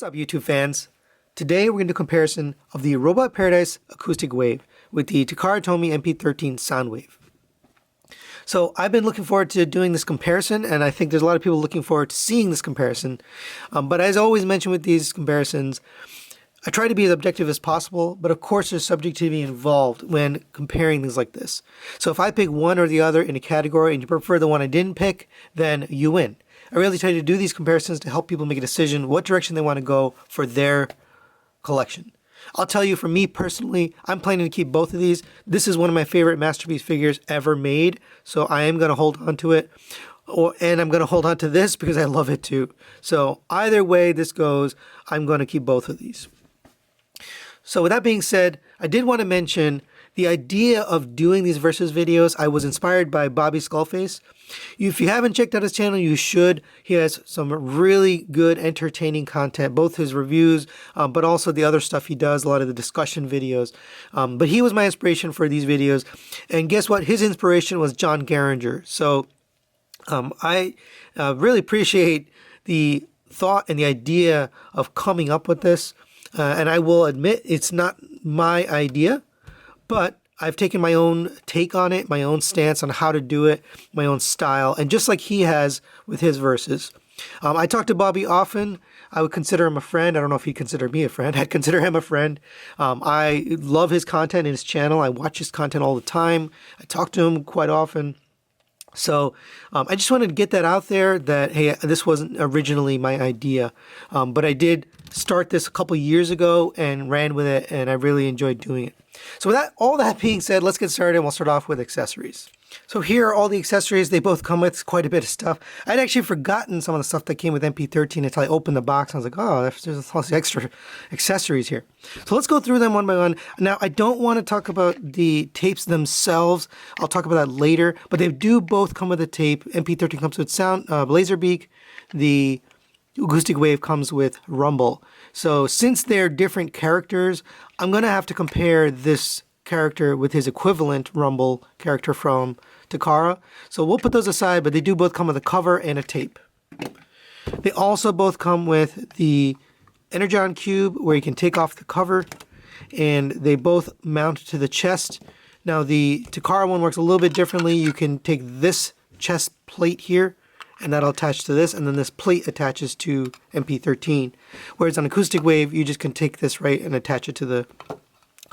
What's up, YouTube fans? Today we're going to do a comparison of the Robot Paradise acoustic wave with the Takara Tomy MP-13 Soundwave. So I've been looking forward to doing this comparison, and I think there's a lot of people looking forward to seeing this comparison. But as always mentioned with these comparisons, I try to be as objective as possible, but of course there's subjectivity involved when comparing things like this. So if I pick one or the other in a category and you prefer the one I didn't pick, then you win. I really try to do these comparisons to help people make a decision what direction they want to go for their collection. I'll tell you, for me personally, I'm planning to keep both of these. This is one of my favorite masterpiece figures ever made, so I am going to hold on to it. And I'm going to hold on to this because I love it too. So either way this goes, I'm going to keep both of these. So with that being said, I did want to mention the idea of doing these versus videos. I was inspired by Bobby Skullface. If you haven't checked out his channel, you should. He has some really good, entertaining content, both his reviews, but also the other stuff he does, a lot of the discussion videos. But he was my inspiration for these videos. And guess what? His inspiration was John Garinger. So I really appreciate the thought and the idea of coming up with this. And I will admit it's not my idea, but I've taken my own take on it, my own stance on how to do it, my own style, and just like he has with his verses. I talk to Bobby often. I would consider him a friend. I don't know if he'd consider me a friend. I'd consider him a friend. I love his content in his channel. I watch his content all the time. I talk to him quite often. So I just wanted to get that out there that, hey, this wasn't originally my idea. But I did start this a couple years ago and ran with it, and I really enjoyed doing it. So with that, all that being said, let's get started, and we'll start off with accessories. So here are all the accessories. They both come with quite a bit of stuff. I'd actually forgotten some of the stuff that came with MP-13 until I opened the box. I was like, oh, there's all these extra accessories here. So let's go through them one by one. Now, I don't want to talk about the tapes themselves. I'll talk about that later. But they do both come with a tape. MP-13 comes with sound, Laserbeak. The acoustic wave comes with rumble. So since they're different characters, I'm going to have to compare this character with his equivalent rumble character from Takara. So we'll put those aside, but they do both come with a cover and a tape. They also both come with the Energon cube where you can take off the cover, and they both mount to the chest. Now the Takara one works a little bit differently. You can take this chest plate here, and that'll attach to this, and then this plate attaches to MP-13. Whereas on Acoustic Wave, you just can take this right and attach it to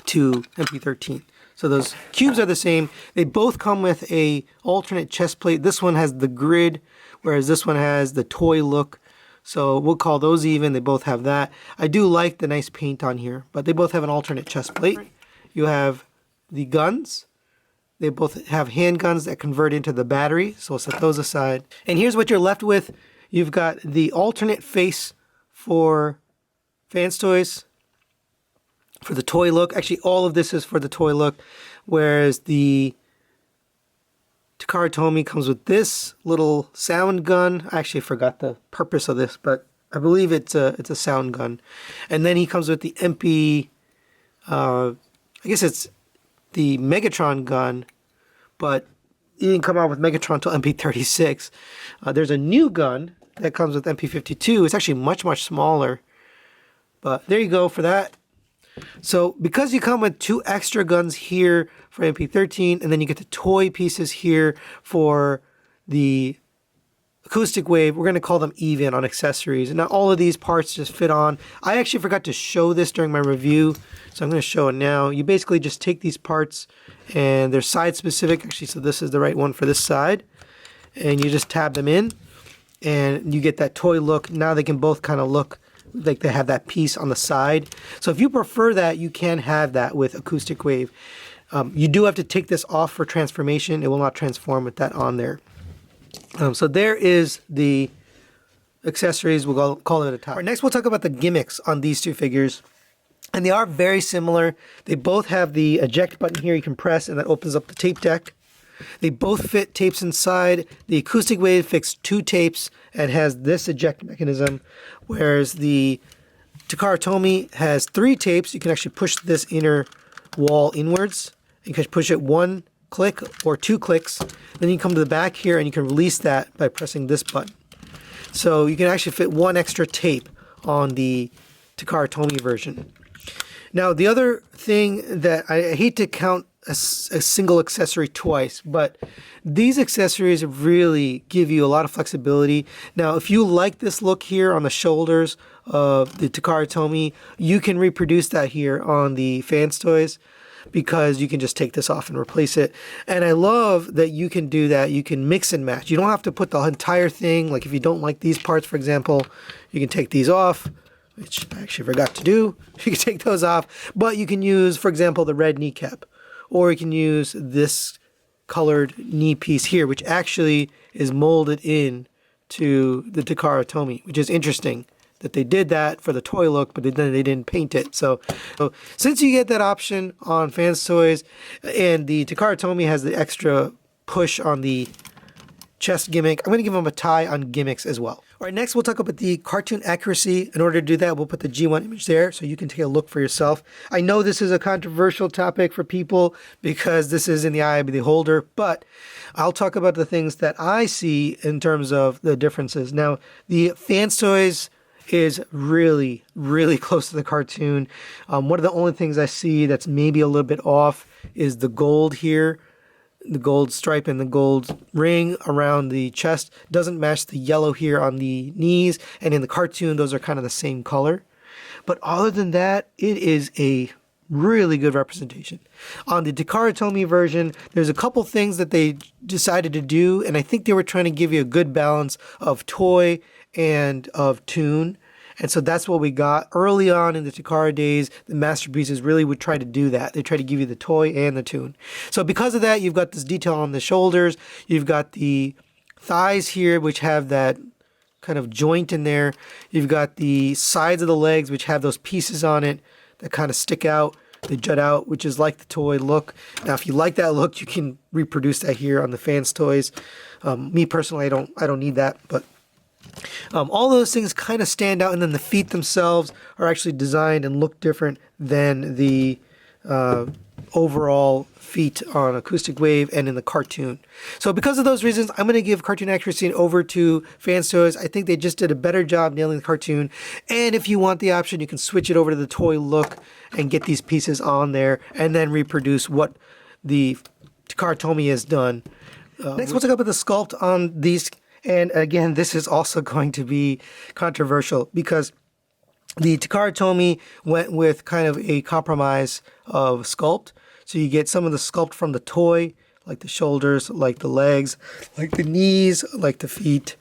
MP-13. So those cubes are the same. They both come with a alternate chest plate. This one has the grid, whereas this one has the toy look. So we'll call those even. They both have that. I do like the nice paint on here, but they both have an alternate chest plate. You have the guns. They both have handguns that convert into the battery, so we'll set those aside. And here's what you're left with. You've got the alternate face for Fans Toys, for the toy look. Actually, all of this is for the toy look, whereas the Takara Tomy comes with this little sound gun. I actually forgot the purpose of this, but I believe it's a sound gun. And then he comes with the I guess it's the Megatron gun, but he didn't come out with Megatron until MP-36. There's a new gun that comes with MP-52. It's actually much, much smaller. But there you go for that. So because you come with two extra guns here for MP-13, and then you get the toy pieces here for the acoustic wave, we're going to call them even on accessories. And now all of these parts just fit on. I actually forgot to show this during my review, so I'm going to show it now. You basically just take these parts, and they're side specific. Actually, so this is the right one for this side. And you just tab them in, and you get that toy look. Now they can both kind of look like they have that piece on the side. So if you prefer that, you can have that with acoustic wave. You do have to take this off for transformation. It will not transform with that on there. So there is the accessories. We'll call it at the top. All right, next we'll talk about the gimmicks on these two figures. And they are very similar. They both have the eject button here you can press, and that opens up the tape deck. They both fit tapes inside. The acoustic wave fits 2 tapes and has this eject mechanism, whereas the Takara Tomy has 3 tapes. You can actually push this inner wall inwards. You can push it 1 click or 2 clicks. Then you come to the back here and you can release that by pressing this button. So you can actually fit 1 extra tape on the Takara Tomy version. Now, the other thing that I hate to count a single accessory twice, but these accessories really give you a lot of flexibility. Now, if you like this look here on the shoulders of the Takara Tomy, you can reproduce that here on the Fans Toys, because you can just take this off and replace it. And I love that you can do that. You can mix and match. You don't have to put the entire thing. Like if you don't like these parts, for example, you can take these off, which I actually forgot to do. You can take those off, but you can use, for example, the red kneecap, or you can use this colored knee piece here, which actually is molded in to the Takara Tomy, which is interesting that they did that for the toy look, but then they didn't paint it. So since you get that option on Fans Toys, and the Takara Tomy has the extra push on the chest gimmick, I'm going to give them a tie on gimmicks as well. All right, next we'll talk about the cartoon accuracy. In order to do that, we'll put the G1 image there so you can take a look for yourself. I know this is a controversial topic for people because this is in the eye of the beholder, but I'll talk about the things that I see in terms of the differences. Now, the Fans Toys is really, really close to the cartoon. One of the only things I see that's maybe a little bit off is the gold here. The gold stripe and the gold ring around the chest doesn't match the yellow here on the knees, and in the cartoon those are kind of the same color. But other than that, it is a really good representation. On the Takara Tomy version, there's a couple things that they decided to do, and I think they were trying to give you a good balance of toy and of tune. And so that's what we got early on in the Takara days. The Masterpieces really would try to do that. They try to give you the toy and the tune. So because of that, you've got this detail on the shoulders. You've got the thighs here, which have that kind of joint in there. You've got the sides of the legs, which have those pieces on it that kind of stick out. They jut out, which is like the toy look. Now, if you like that look, you can reproduce that here on the Fans Toys. Me personally, I don't need that, but all those things kind of stand out, and then the feet themselves are actually designed and look different than the overall feet on Acoustic Wave and in the cartoon. So because of those reasons, I'm going to give cartoon accuracy over to Fans Toys. I think they just did a better job nailing the cartoon, and if you want the option, you can switch it over to the toy look and get these pieces on there and then reproduce what the Takara Tomy has done. Next, we'll talk about the sculpt on these. And again, this is also going to be controversial because the Takara Tomy went with kind of a compromise of sculpt. So you get some of the sculpt from the toy, like the shoulders, like the legs, like the knees, like the feet.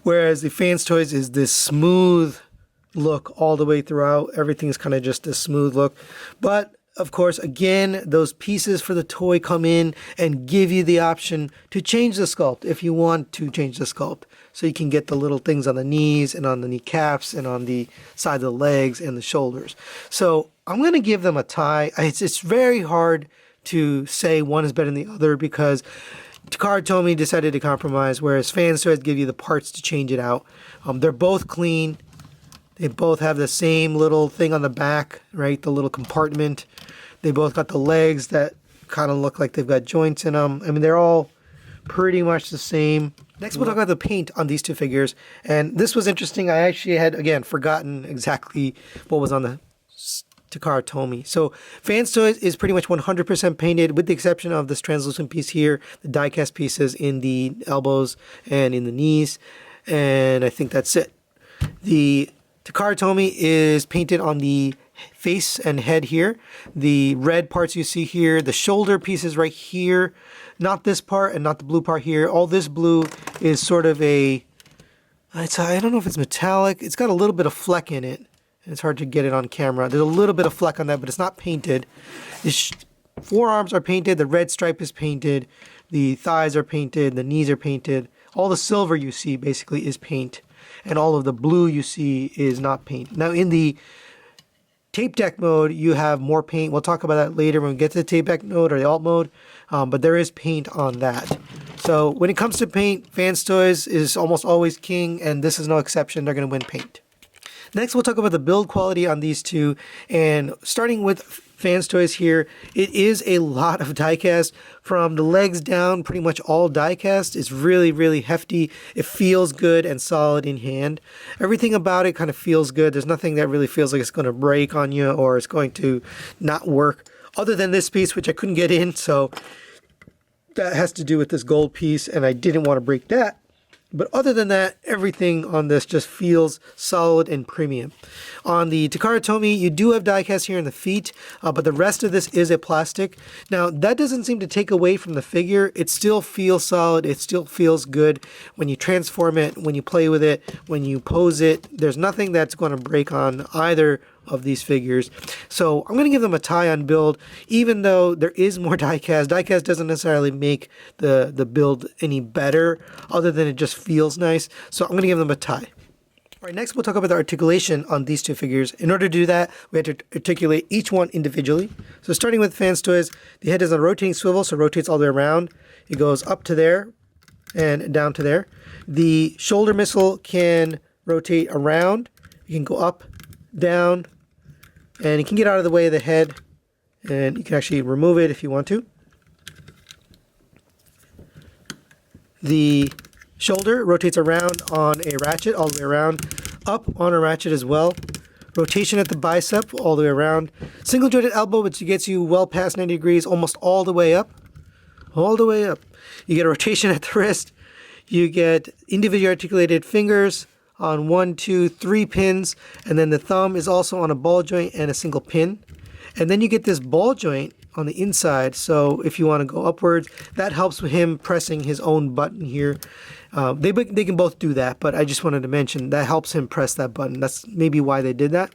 Whereas the Fans Toys is this smooth look all the way throughout. Everything is kind of just a smooth look. But of course, again, those pieces for the toy come in and give you the option to change the sculpt if you want to change the sculpt. So you can get the little things on the knees and on the kneecaps and on the side of the legs and the shoulders. So I'm going to give them a tie. It's very hard to say one is better than the other because Takara Tomy decided to compromise, whereas Fans Toys give you the parts to change it out. They're both clean. They both have the same little thing on the back, right? The little compartment. They both got the legs that kind of look like they've got joints in them. I mean, they're all pretty much the same. Next, we'll talk about the paint on these two figures. And this was interesting. I actually had, again, forgotten exactly what was on the Takara Tomy. So Fans Toys is pretty much 100% painted with the exception of this translucent piece here, the die-cast pieces in the elbows and in the knees. And I think that's it. The Takara Tomy is painted on the face and head here. The red parts you see here, the shoulder pieces right here, not this part and not the blue part here. All this blue is sort of I don't know if it's metallic. It's got a little bit of fleck in it. It's hard to get it on camera. There's a little bit of fleck on that, but it's not painted. The forearms are painted. The red stripe is painted. The thighs are painted. The knees are painted. All the silver you see basically is paint. And all of the blue you see is not paint. Now in the tape deck mode, you have more paint. We'll talk about that later when we get to the tape deck mode or the alt mode, but there is paint on that. So when it comes to paint, Fans Toys is almost always king, and this is no exception. They're going to win paint. Next, we'll talk about the build quality on these two, and starting with Fans Toys here. It is a lot of diecast. From the legs down, pretty much all diecast. It's really, really hefty. It feels good and solid in hand. Everything about it kind of feels good. There's nothing that really feels like it's going to break on you or it's going to not work. Other than this piece, which I couldn't get in, so that has to do with this gold piece, and I didn't want to break that. But other than that, everything on this just feels solid and premium. On the Takara Tomy, you do have diecast here in the feet, but the rest of this is a plastic. Now, that doesn't seem to take away from the figure. It still feels solid. It still feels good when you transform it, when you play with it, when you pose it. There's nothing that's going to break on either of these figures. So I'm going to give them a tie on build, even though there is more diecast. Diecast doesn't necessarily make the build any better, other than it just feels nice. So I'm going to give them a tie. All right, next we'll talk about the articulation on these two figures. In order to do that, we have to articulate each one individually. So starting with Fans Toys, the head is on a rotating swivel, so it rotates all the way around. It goes up to there and down to there. The shoulder missile can rotate around. You can go up, down, and you can get out of the way of the head, and you can actually remove it if you want to. The shoulder rotates around on a ratchet all the way around, up on a ratchet as well. Rotation at the bicep all the way around. Single jointed elbow, which gets you well past 90 degrees, almost all the way up. All the way up. You get a rotation at the wrist. You get individually articulated fingers on 1, 2, 3 pins, and then the thumb is also on a ball joint and a single pin. And then you get this ball joint on the inside, so if you want to go upwards, that helps with him pressing his own button here. They can both do that, but I just wanted to mention that helps him press that button. That's maybe why they did that.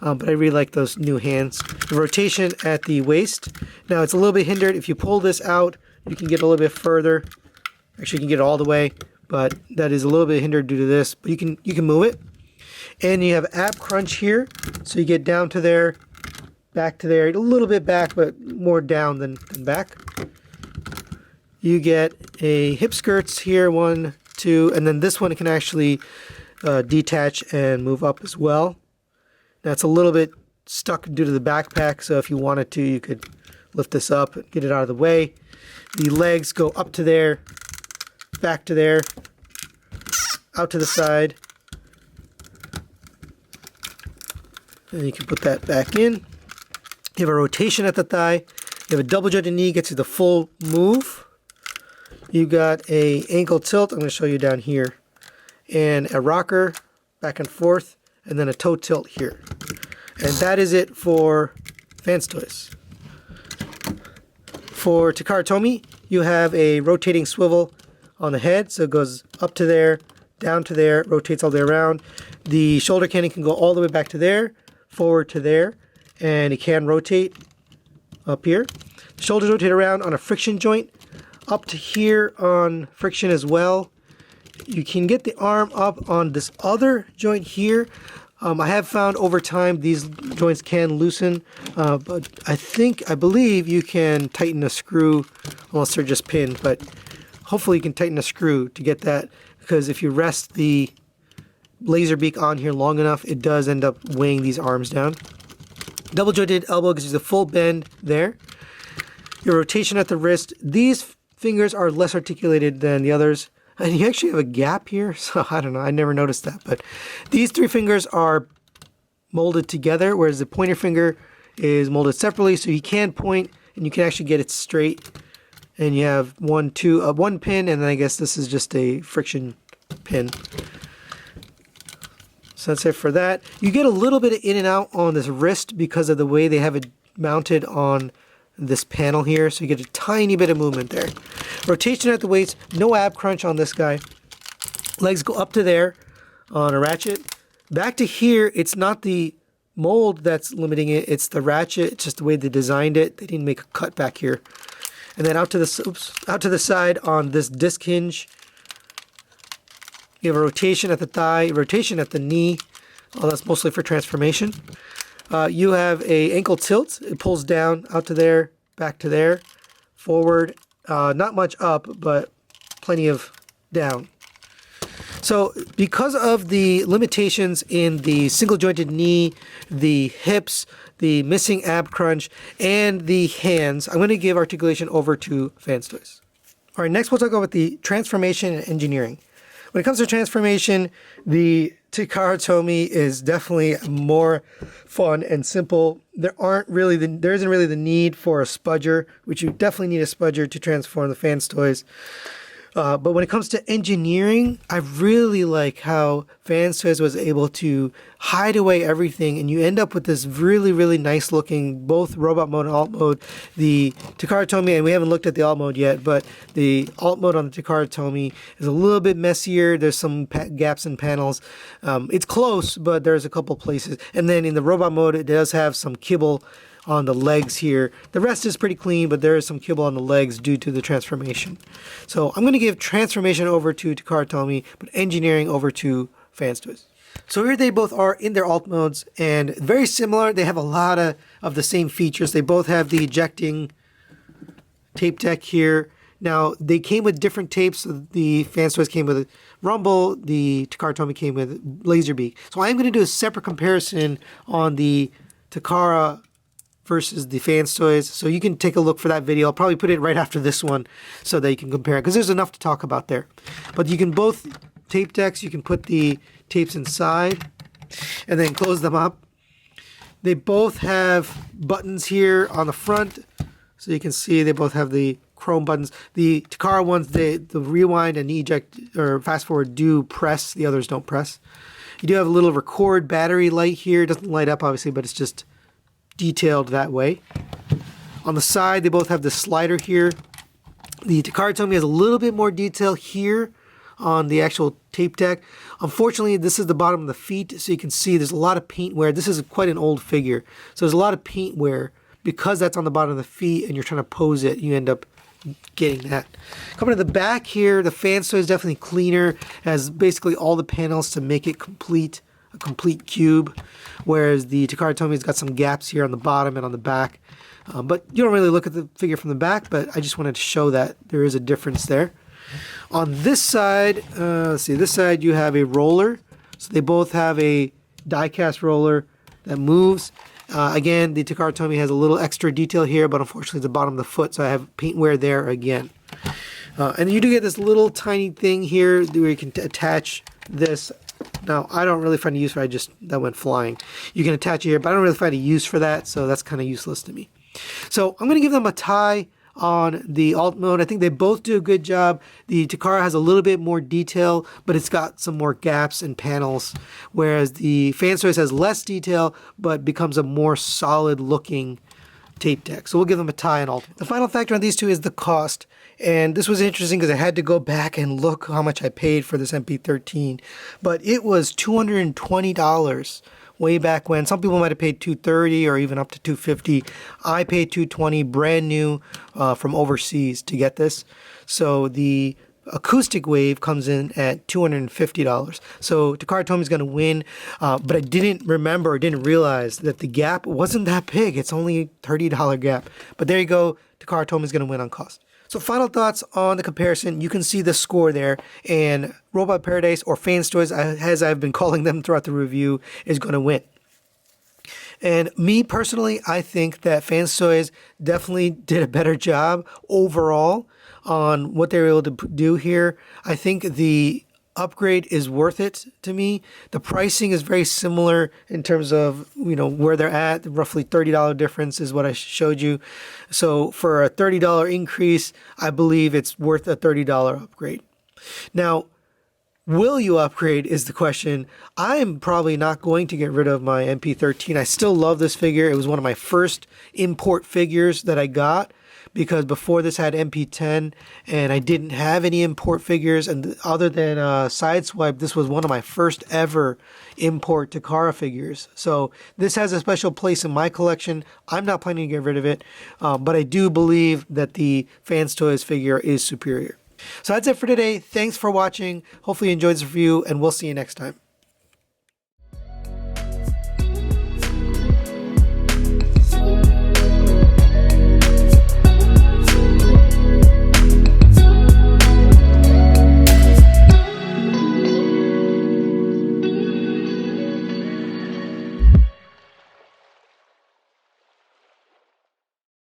But I really like those new hands. The rotation at the waist. Now it's a little bit hindered. If you pull this out, you can get a little bit further. Actually, you can get it all the way, but that is a little bit hindered due to this. But you can move it. And you have ab crunch here, so you get down to there, back to there, a little bit back, but more down than back. You get a hip skirts here, 1, 2, and then this one can actually detach and move up as well. Now it's a little bit stuck due to the backpack, so if you wanted to, you could lift this up and get it out of the way. The legs go up to there, back to there, out to the side. And you can put that back in. You have a rotation at the thigh. You have a double jointed knee, gets you the full move. You got a ankle tilt, I'm going to show you down here, and a rocker back and forth, and then a toe tilt here. And that is it for Fans Toys. For Takara Tomy, you have a rotating swivel on the head, so it goes up to there, down to there, rotates all the way around. The shoulder cannon can go all the way back to there, forward to there, and it can rotate up here. The shoulders rotate around on a friction joint, up to here on friction as well. You can get the arm up on this other joint here. I have found over time these joints can loosen, but I believe you can tighten a screw, unless they're just pinned, but hopefully you can tighten a screw to get that, because if you rest the laser beak on here long enough, it does end up weighing these arms down. Double jointed elbow gives you the full bend there. Your rotation at the wrist. These fingers are less articulated than the others. And you actually have a gap here, so I don't know, I never noticed that. But these 3 fingers are molded together, whereas the pointer finger is molded separately, so you can point and you can actually get it straight. And you have 1 pin, and then I guess this is just a friction pin. So that's it for that. You get a little bit of in and out on this wrist because of the way they have it mounted on this panel here, so you get a tiny bit of movement there. Rotation at the waist, no ab crunch on this guy. Legs go up to there on a ratchet. Back to here, it's not the mold that's limiting it, it's the ratchet. It's just the way they designed it. They didn't make a cut back here. And then out to the side on this disc hinge. You have a rotation at the thigh, rotation at the knee. Oh, that's mostly for transformation. You have a ankle tilt. It pulls down, out to there, back to there, forward. Not much up, but plenty of down. So because of the limitations in the single jointed knee, the hips, the missing ab crunch, and the hands, I'm going to give articulation over to Fans Toys. All right, next we'll talk about the transformation and engineering. When it comes to transformation, the Takara Tomy is definitely more fun and simple. There isn't really the need for a spudger, which you definitely need a spudger to transform the Fans Toys. But when it comes to engineering, I really like how Fans Toys was able to hide away everything, and you end up with this really, really nice looking both robot mode and alt mode. The Takara Tomy, and we haven't looked at the alt mode yet, but the alt mode on the Takara Tomy is a little bit messier. There's some gaps in panels. It's close, but there's a couple places. And then in the robot mode, it does have some kibble on the legs here. The rest is pretty clean, but there is some kibble on the legs due to the transformation. So I'm going to give transformation over to Takara Tomy, but engineering over to Fans Toys. So here they both are in their alt modes, and very similar. They have a lot of the same features. They both have the ejecting tape deck here. Now, they came with different tapes. The Fans Toys came with Rumble. The Takara Tomy came with Laserbeak. So I'm going to do a separate comparison on the Takara versus the Fans Toys. So you can take a look for that video. I'll probably put it right after this one so that you can compare it, because there's enough to talk about there. But you can both tape decks, you can put the tapes inside and then close them up. They both have buttons here on the front. So you can see they both have the chrome buttons. The Takara ones, the rewind and eject or fast forward do press. The others don't press. You do have a little record battery light here. It doesn't light up obviously, but it's just detailed that way. On the side, they both have the slider here. The Takara Tomy has a little bit more detail here on the actual tape deck. Unfortunately, this is the bottom of the feet, so you can see there's a lot of paint wear. This is quite an old figure, so there's a lot of paint wear. Because that's on the bottom of the feet and you're trying to pose it, you end up getting that. Coming to the back here, the Fans Toy is definitely cleaner. It has basically all the panels to make it a complete cube, whereas the Takara Tomy's got some gaps here on the bottom and on the back. But you don't really look at the figure from the back, but I just wanted to show that there is a difference there. On this side, let's see, this side you have a roller. So they both have a die-cast roller that moves. Again, the Takara Tomy has a little extra detail here, but unfortunately it's the bottom of the foot, so I have paint wear there again. And you do get this little tiny thing here where you can attach this. Now, I don't really find a use for it. That went flying. You can attach it here, but I don't really find a use for that, so that's kind of useless to me. So I'm going to give them a tie on the alt mode. I think they both do a good job. The Takara has a little bit more detail, but it's got some more gaps and panels, whereas the Fans Toys has less detail, but becomes a more solid looking tape deck. So we'll give them a tie on alt. The final factor on these two is the cost. And this was interesting because I had to go back and look how much I paid for this MP-13. But it was $220 way back when. Some people might have paid $230 or even up to $250. I paid $220 brand new from overseas to get this. So the Acoustic Wave comes in at $250. So Takara Tomy is going to win, but I didn't realize that the gap wasn't that big. It's only a $30 gap. But there you go. Takara Tomy is going to win on cost. So final thoughts on the comparison. You can see the score there, and Robot Paradise, or Fans Toys, as I've been calling them throughout the review, is going to win. And me personally, I think that Fans Toys definitely did a better job overall on what they were able to do here. I think the upgrade is worth it to me. The pricing is very similar in terms of, where they're at. Roughly $30 difference is what I showed you. So for a $30 increase, I believe it's worth a $30 upgrade. Now, will you upgrade is the question. I am probably not going to get rid of my MP-13. I still love this figure. It was one of my first import figures that I got, because before this I had MP-10 and I didn't have any import figures, and other than Sideswipe, this was one of my first ever import Takara figures. So this has a special place in my collection. I'm not planning to get rid of it, but I do believe that the Fans Toys figure is superior. So that's it for today. Thanks for watching. Hopefully you enjoyed this review, and we'll see you next time.